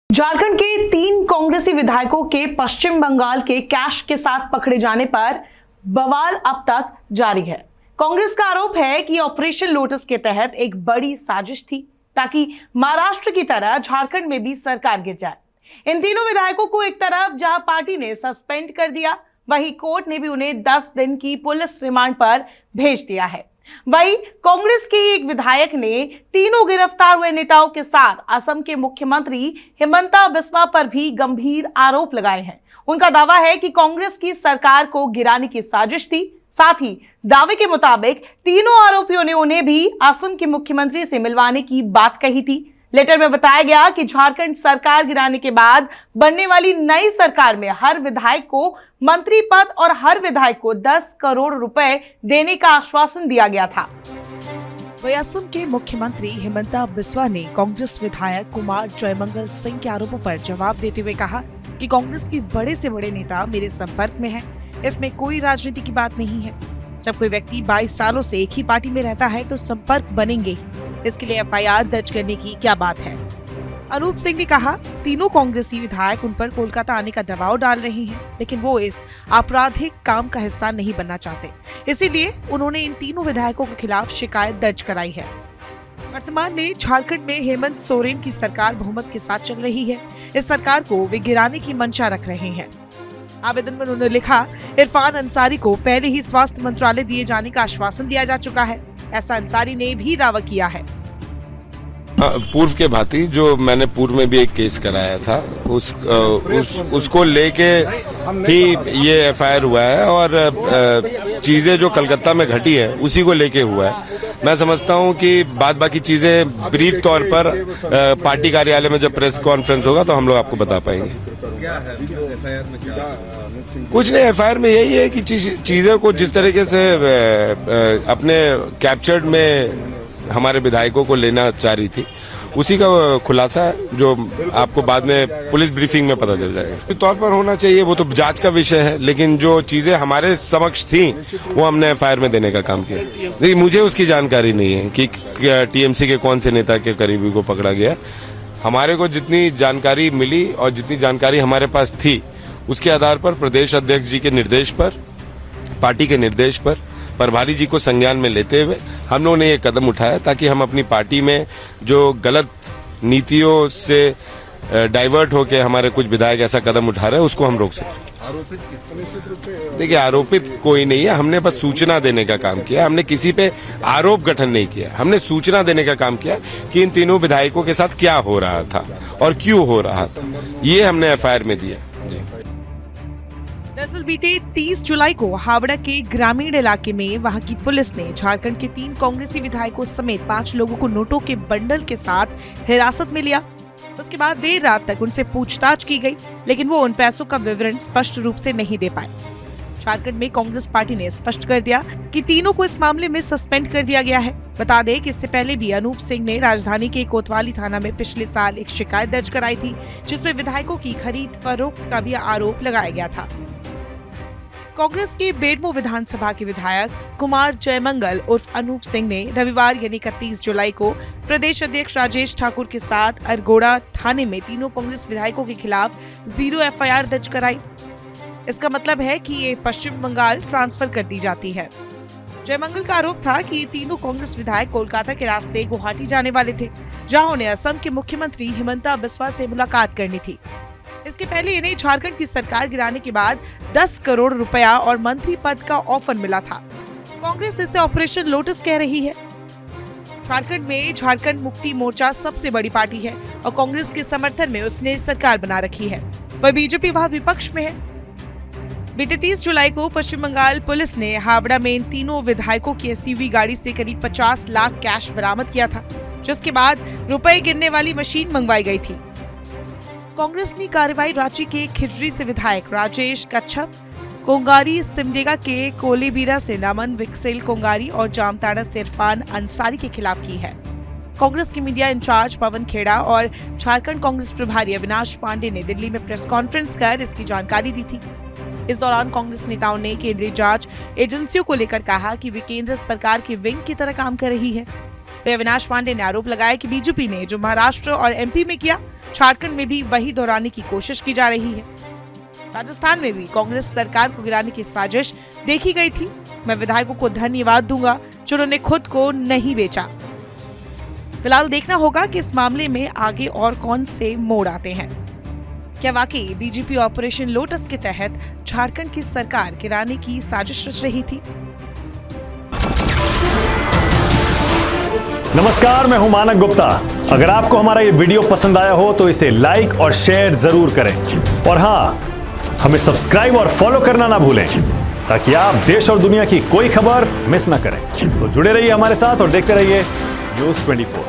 झारखंड के 3 कांग्रेसी विधायकों के पश्चिम बंगाल के कैश के साथ पकड़े जाने पर बवाल अब तक जारी है। कांग्रेस का आरोप है कि ऑपरेशन लोटस के तहत एक बड़ी साजिश थी ताकि महाराष्ट्र की तरह झारखंड में भी सरकार गिर जाए। इन तीनों विधायकों को एक तरफ जहां पार्टी ने सस्पेंड कर दिया, वहीं कोर्ट ने भी उन्हें 10 दिन की पुलिस रिमांड पर भेज दिया है। वहीं कांग्रेस के एक विधायक ने तीनों गिरफ्तार हुए नेताओं के साथ असम के मुख्यमंत्री हिमंता बिस्वा पर भी गंभीर आरोप लगाए हैं। उनका दावा है कि कांग्रेस की सरकार को गिराने की साजिश थी। साथ ही दावे के मुताबिक तीनों आरोपियों ने उन्हें भी असम के मुख्यमंत्री से मिलवाने की बात कही थी। लेटर में बताया गया कि झारखंड सरकार गिराने के बाद बनने वाली नई सरकार में हर विधायक को मंत्री पद और हर विधायक को 10 करोड़ रुपए देने का आश्वासन दिया गया था। वहीं असम के मुख्यमंत्री हिमंता बिस्वा ने कांग्रेस विधायक कुमार जयमंगल सिंह के आरोपों पर जवाब देते हुए कहा कि कांग्रेस के बड़े से बड़े नेता मेरे संपर्क में हैं। इसमें कोई राजनीति की बात नहीं है। जब कोई व्यक्ति 22 सालों से एक ही पार्टी में रहता है तो संपर्क बनेंगे। इसके लिए एफआईआर दर्ज करने की क्या बात है। अनूप सिंह ने कहा, तीनों कांग्रेसी विधायक उन पर कोलकाता आने का दबाव डाल रहे हैं, लेकिन वो इस आपराधिक काम का हिस्सा नहीं बनना चाहते। इसीलिए उन्होंने इन तीनों विधायकों के खिलाफ शिकायत दर्ज कराई है। वर्तमान में झारखंड में हेमंत सोरेन की सरकार बहुमत के साथ चल रही है। इस सरकार को वे गिराने की मंशा रख रहे हैं। आवेदन में उन्होंने लिखा, इरफान अंसारी को पहले ही स्वास्थ्य मंत्रालय दिए जाने का आश्वासन दिया जा चुका है। ऐसा अंसारी ने भी दावा किया है। पूर्व के भांति जो मैंने पूर्व में भी एक केस कराया था उसको लेके ही ये एफआईआर हुआ है और चीजें जो कलकत्ता में घटी है उसी को लेके हुआ है। मैं समझता हूं कि बाकी चीजें ब्रीफ तौर पर पार्टी कार्यालय में जब प्रेस कॉन्फ्रेंस होगा तो हम लोग आपको बता पाएंगे। क्या है एफआईआर में? क्या कुछ नहीं, एफआईआर में यही है कि चीजें को जिस तरीके से अपने कैप्चर्ड में हमारे विधायकों को लेना चाह रही थी उसी का खुलासा है जो आपको बाद में पुलिस ब्रीफिंग में पता चल जाएगा। तौर पर होना चाहिए, वो तो जांच का विषय है, लेकिन जो चीजें हमारे समक्ष थी वो हमने एफआईआर में देने का काम किया। लेकिन मुझे उसकी जानकारी नहीं है कि टीएमसी के कौन से नेता के करीबी को पकड़ा गया। हमारे को जितनी जानकारी मिली और जितनी जानकारी हमारे पास थी उसके आधार पर प्रदेश अध्यक्ष जी के निर्देश पर, पार्टी के निर्देश पर प्रभारी जी को संज्ञान में लेते हुए हम लोगों ने ये कदम उठाया ताकि हम अपनी पार्टी में जो गलत नीतियों से डाइवर्ट होकर हमारे कुछ विधायक ऐसा कदम उठा रहे हैं उसको हम रोक सकें। आरोपित किस निश्चित रूप से? देखिए, आरोपित कोई नहीं है। हमने बस सूचना देने का काम किया। हमने किसी पे आरोप गठन नहीं किया। हमने सूचना देने का काम किया कि इन तीनों विधायकों के साथ क्या हो रहा था और क्यों हो रहा था, ये हमने एफआईआर में दिया। दरअसल बीते 30 जुलाई को हावड़ा के ग्रामीण इलाके में वहां की पुलिस ने झारखंड के 3 कांग्रेसी विधायकों समेत 5 लोगों को नोटों के बंडल के साथ हिरासत में लिया। उसके बाद देर रात तक उनसे पूछताछ की गई, लेकिन वो उन पैसों का विवरण स्पष्ट रूप से नहीं दे पाए। झारखंड में कांग्रेस पार्टी ने स्पष्ट कर दिया कि तीनों को इस मामले में सस्पेंड कर दिया गया है। बता दें कि इससे पहले भी अनूप सिंह ने राजधानी के कोतवाली थाना में पिछले साल एक शिकायत दर्ज कराई थी, जिसमें विधायकों की खरीद फरोख्त का भी आरोप लगाया गया था। कांग्रेस के बेरमो विधानसभा के विधायक कुमार जयमंगल उर्फ अनूप सिंह ने रविवार यानी 31 जुलाई को प्रदेश अध्यक्ष राजेश ठाकुर के साथ अरगोड़ा थाने में तीनों कांग्रेस विधायकों के खिलाफ 0 एफआईआर दर्ज कराई। इसका मतलब है कि ये पश्चिम बंगाल ट्रांसफर कर दी जाती है। जयमंगल का आरोप था कि ये तीनों कांग्रेस विधायक कोलकाता के रास्ते गुवाहाटी जाने वाले थे, जहां उन्हें असम के मुख्यमंत्री हिमंता बिस्वा से मुलाकात करनी थी। इसके पहले इन्हें झारखंड की सरकार गिराने के बाद 10 करोड़ रुपया और मंत्री पद का ऑफर मिला था। कांग्रेस इसे ऑपरेशन लोटस कह रही है। झारखंड में झारखंड मुक्ति मोर्चा सबसे बड़ी पार्टी है और कांग्रेस के समर्थन में उसने सरकार बना रखी है। वह बीजेपी वहां विपक्ष में है। बीते 30 जुलाई को पश्चिम बंगाल पुलिस ने हावड़ा में इन तीनों विधायकों की एसयूवी गाड़ी से करीब 50 लाख कैश बरामद किया था, जिसके बाद रुपए गिनने वाली मशीन मंगवाई गई थी। कांग्रेस ने कार्रवाई रांची के खिजरी से विधायक राजेश कच्छप, कोंगारी सिमडेगा के कोलेबीरा से नमन विक्सेल कोंगारी और जामताड़ा से इरफान अंसारी के खिलाफ की है। कांग्रेस के मीडिया इंचार्ज पवन खेड़ा और झारखंड कांग्रेस प्रभारी अविनाश पांडे ने दिल्ली में प्रेस कॉन्फ्रेंस कर इसकी जानकारी दी थी। इस दौरान कांग्रेस नेताओं ने केंद्रीय जांच एजेंसियों को लेकर कहा कि वे केंद्र सरकार की विंग की तरह काम कर रही है। वहीं अविनाश पांडे ने आरोप लगाया कि बीजेपी ने जो महाराष्ट्र और एमपी में किया, झारखंड में भी वही दोहराने की कोशिश की जा रही है। राजस्थान में भी कांग्रेस सरकार को गिराने की साजिश देखी गई थी। मैं विधायकों को धन्यवाद दूंगा जिन्होंने खुद को नहीं बेचा। फिलहाल देखना होगा कि इस मामले में आगे और कौन से मोड़ आते हैं। क्या वाकई बीजेपी ऑपरेशन लोटस के तहत झारखंड की सरकार गिराने की साजिश रच रही थी? नमस्कार, मैं हूं मानक गुप्ता। अगर आपको हमारा ये वीडियो पसंद आया हो तो इसे लाइक और शेयर जरूर करें, और हाँ, हमें सब्सक्राइब और फॉलो करना ना भूलें ताकि आप देश और दुनिया की कोई खबर मिस ना करें। तो जुड़े रहिए हमारे साथ और देखते रहिए न्यूज़ 24।